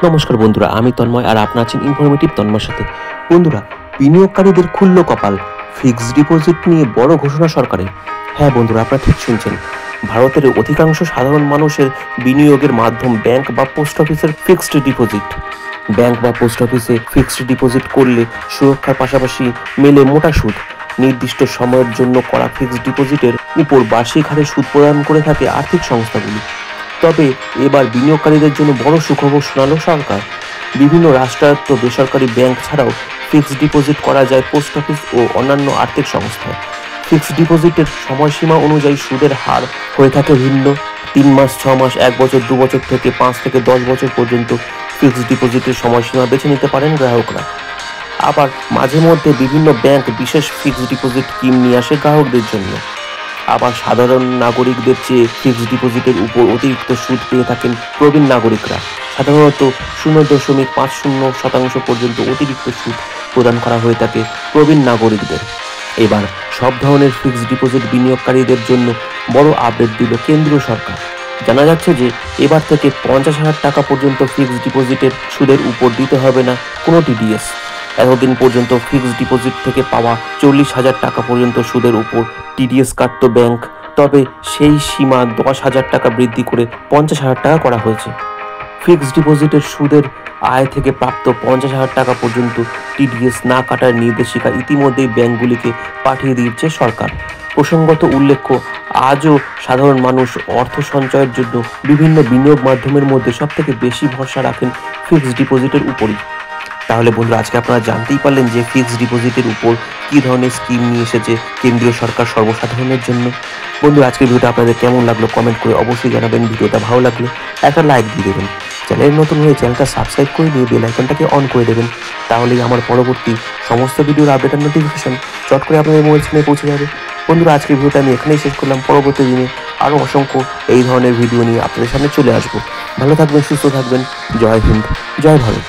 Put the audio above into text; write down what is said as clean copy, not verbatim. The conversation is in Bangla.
নমস্কার বন্ধুরা, আমি তন্ময় আর আপনারা আছেন ইনফরমেটিভ তন্ময়ের সাথে। বন্ধুরা, বিনিয়োগকারীদের খুলল কপাল, ফিক্সড ডিপোজিট নিয়ে বড় ঘোষণা সরকারের। হ্যাঁ বন্ধুরা, আপনারা ঠিক শুনছেন। ভারতের অধিকাংশ সাধারণ মানুষের বিনিয়োগের মাধ্যম ব্যাংক বা পোস্ট অফিসের ফিক্সড ডিপোজিট। ব্যাংক বা পোস্ট অফিসে ফিক্সড ডিপোজিট করলে সুরক্ষার পাশাপাশি মেলে মোটা সুদ। নির্দিষ্ট সময়ের জন্য করা ফিক্সড ডিপোজিটের উপর বার্ষিক হারে সুদ প্রদান করে থাকে আর্থিক সংস্থাগুলি। তবে এবার বিনিয়োগকারীদের জন্য বড় সুখবর শোনালো সরকার। বিভিন্ন রাষ্ট্রায়ত্ত বেসরকারি ব্যাংক ছাড়াও ফিক্সড ডিপোজিট করা যায় পোস্ট অফিস ও অন্যান্য আর্থিক সংস্থায়। ফিক্সড ডিপোজিটের সময়সীমা অনুযায়ী সুদের হার হয়ে থাকে ভিন্ন। 3 মাস, 6 মাস, 1 বছর, 2 বছর থেকে 5 থেকে 10 বছর পর্যন্ত ফিক্সড ডিপোজিটের সময়সীমা বেছে নিতে পারেন গ্রাহকরা। আবার মাঝে মধ্যে বিভিন্ন ব্যাংক বিশেষ ফিক্সড ডিপোজিট স্কিম নিয়ে আসে গ্রাহকদের জন্য। আবার সাধারণ নাগরিকদের চেয়ে ফিক্সড ডিপোজিটের উপর অতিরিক্ত সুদ পেয়ে থাকেন প্রবীণ নাগরিকরা। সাধারণত 0.50% পর্যন্ত অতিরিক্ত সুদ প্রদান করা হয়ে থাকে প্রবীণ নাগরিকদের। এবার সব ধরনের ফিক্সড ডিপোজিট বিনিয়োগকারীদের জন্য বড় আপডেট দিল কেন্দ্রীয় সরকার। জানা যাচ্ছে যে এবার থেকে 50,000 টাকা পর্যন্ত ফিক্সড ডিপোজিটের সুদের উপর দিতে হবে না কোনো টিডিএস। এতদিন পর্যন্ত ফিক্সড ডিপোজিট থেকে পাওয়া 40,000 টাকা পর্যন্ত সুদের উপর টিডিএস কাটত ব্যাংক। তবে সেই সীমা 10,000 টাকা বৃদ্ধি করে 50,000 টাকা করা হয়েছে। ফিক্সড ডিপোজিটের সুদের আয় থেকে প্রাপ্ত 50,000 টাকা পর্যন্ত টিডিএস না কাটার নির্দেশিকা ইতিমধ্যেই ব্যাংকগুলিকে পাঠিয়ে দিয়েছে সরকার। প্রসঙ্গত উল্লেখ্য, আজও সাধারণ মানুষ অর্থ সঞ্চয়ের জন্য বিভিন্ন বিনিয়োগ মাধ্যমের মধ্যে সবথেকে বেশি ভরসা রাখেন ফিক্সড ডিপোজিটের উপরই। তাহলে বন্ধুরা, আজকে আপনারা জানতেই পারলেন যে ফিক্সড ডিপোজিটের উপর কী ধরনের স্কিম নিয়ে এসেছে কেন্দ্রীয় সরকার সর্বসাধারণের জন্য। বন্ধুরা, আজকের ভিডিওটা আপনাদের কেমন লাগলো কমেন্ট করে অবশ্যই জানাবেন। ভিডিওটা ভালো লাগলে একটা লাইক দিয়ে দেবেন। চ্যানেল নতুন হয়ে চ্যানেলটা সাবস্ক্রাইব করে দিয়ে বেল আইকনটাকে অন করে দেবেন। তাহলেই আমার পরবর্তী সমস্ত ভিডিওর আপডেট আর নোটিফিকেশন চট করে আপনাদের মোবাইল স্ক্রিনে পৌঁছে যাবে। বন্ধুরা, আজকের ভিডিওটা আমি এখানেই শেষ করলাম। পরবর্তী দিনে আরও অসংখ্য এই ধরনের ভিডিও নিয়ে আপনাদের সামনে চলে আসবো। ভালো থাকবেন, সুস্থ থাকবেন। জয় হিন্দ, জয় ভারত।